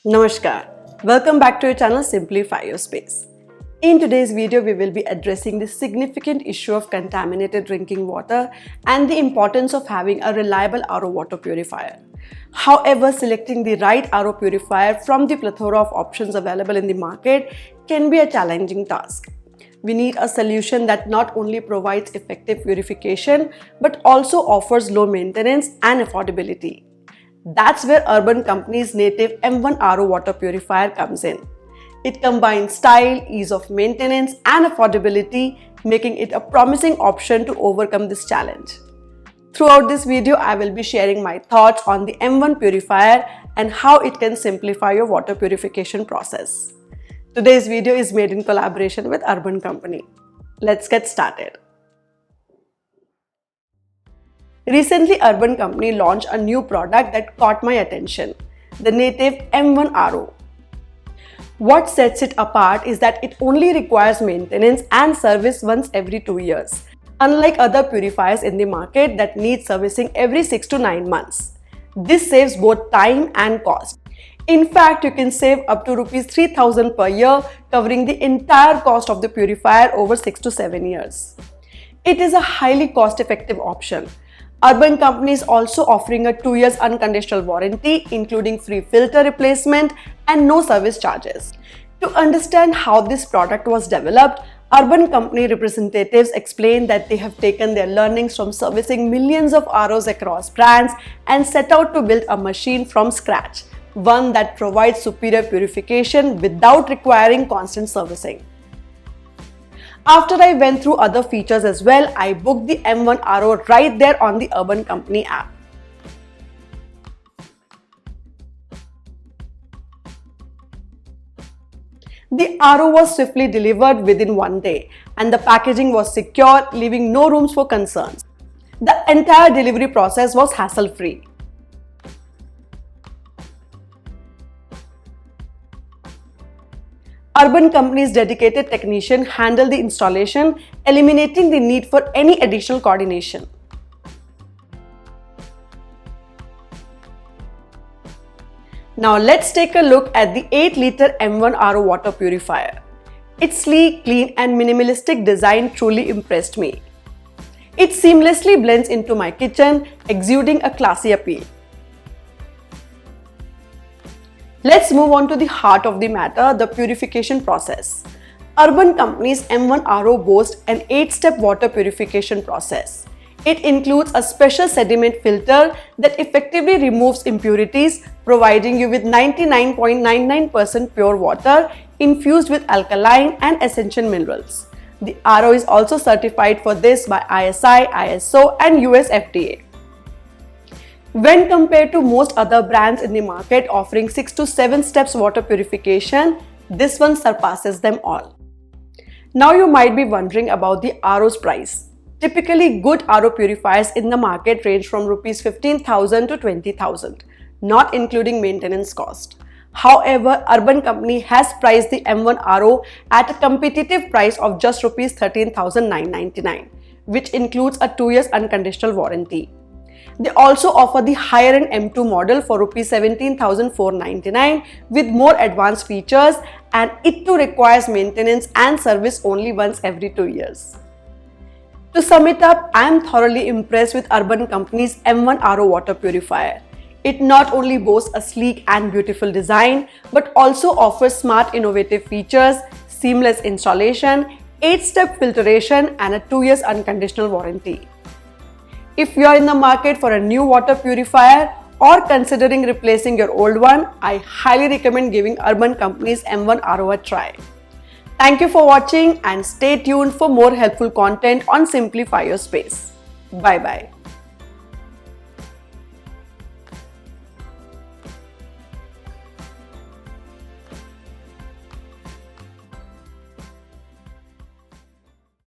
Namaskar. Welcome back to your channel Simplify Your Space. In today's video, we will be addressing the significant issue of contaminated drinking water and the importance of having a reliable RO water purifier. However, selecting the right RO purifier from the plethora of options available in the market can be a challenging task. We need a solution that not only provides effective purification but also offers low maintenance and affordability. That's where Urban Company's native M1 RO water purifier comes in. It combines style, ease of maintenance, and affordability, making it a promising option to overcome this challenge. Throughout this video, I will be sharing my thoughts on the M1 purifier and how it can simplify your water purification process. Today's video is made in collaboration with Urban Company. Let's get started. Recently, Urban Company launched a new product that caught my attention, the native M1 RO. What sets it apart is that it only requires maintenance and service once every 2 years, unlike other purifiers in the market that need servicing every 6 to 9 months. This saves both time and cost. In fact, you can save up to Rs 3,000 per year, covering the entire cost of the purifier over 6 to 7 years. It is a highly cost-effective option. Urban Company is also offering a 2 years unconditional warranty, including free filter replacement and no service charges. To understand how this product was developed, Urban Company representatives explained that they have taken their learnings from servicing millions of ROs across brands and set out to build a machine from scratch, one that provides superior purification without requiring constant servicing. After I went through other features as well, I booked the M1 RO right there on the Urban Company app. The RO was swiftly delivered within 1 day, and the packaging was secure, leaving no rooms for concerns. The entire delivery process was hassle-free. Urban Company's dedicated technician handled the installation, eliminating the need for any additional coordination. Now let's take a look at the 8-liter M1 RO water purifier. Its sleek, clean, and minimalistic design truly impressed me. It seamlessly blends into my kitchen, exuding a classy appeal. Let's move on to the heart of the matter, the purification process. Urban Company's M1 RO boasts an 8-step water purification process. It includes a special sediment filter that effectively removes impurities, providing you with 99.99% pure water infused with alkaline and essential minerals. The RO is also certified for this by ISI, ISO, and US FDA. When compared to most other brands in the market offering 6 to 7 steps water purification, this one surpasses them all. Now you might be wondering about the RO's price. Typically, good RO purifiers in the market range from Rs 15,000 to 20,000, not including maintenance cost. However, Urban Company has priced the M1 RO at a competitive price of just Rs 13,999, which includes a 2 years unconditional warranty. They also offer the higher-end M2 model for Rs 17,499 with more advanced features, and it too requires maintenance and service only once every 2 years. To sum it up, I am thoroughly impressed with Urban Company's M1 RO water purifier. It not only boasts a sleek and beautiful design, but also offers smart innovative features, seamless installation, 8-step filtration, and a 2 years unconditional warranty. If you are in the market for a new water purifier or considering replacing your old one, I highly recommend giving Urban Company's M1 RO a try. Thank you for watching and stay tuned for more helpful content on Simplify Your Space. Bye-bye.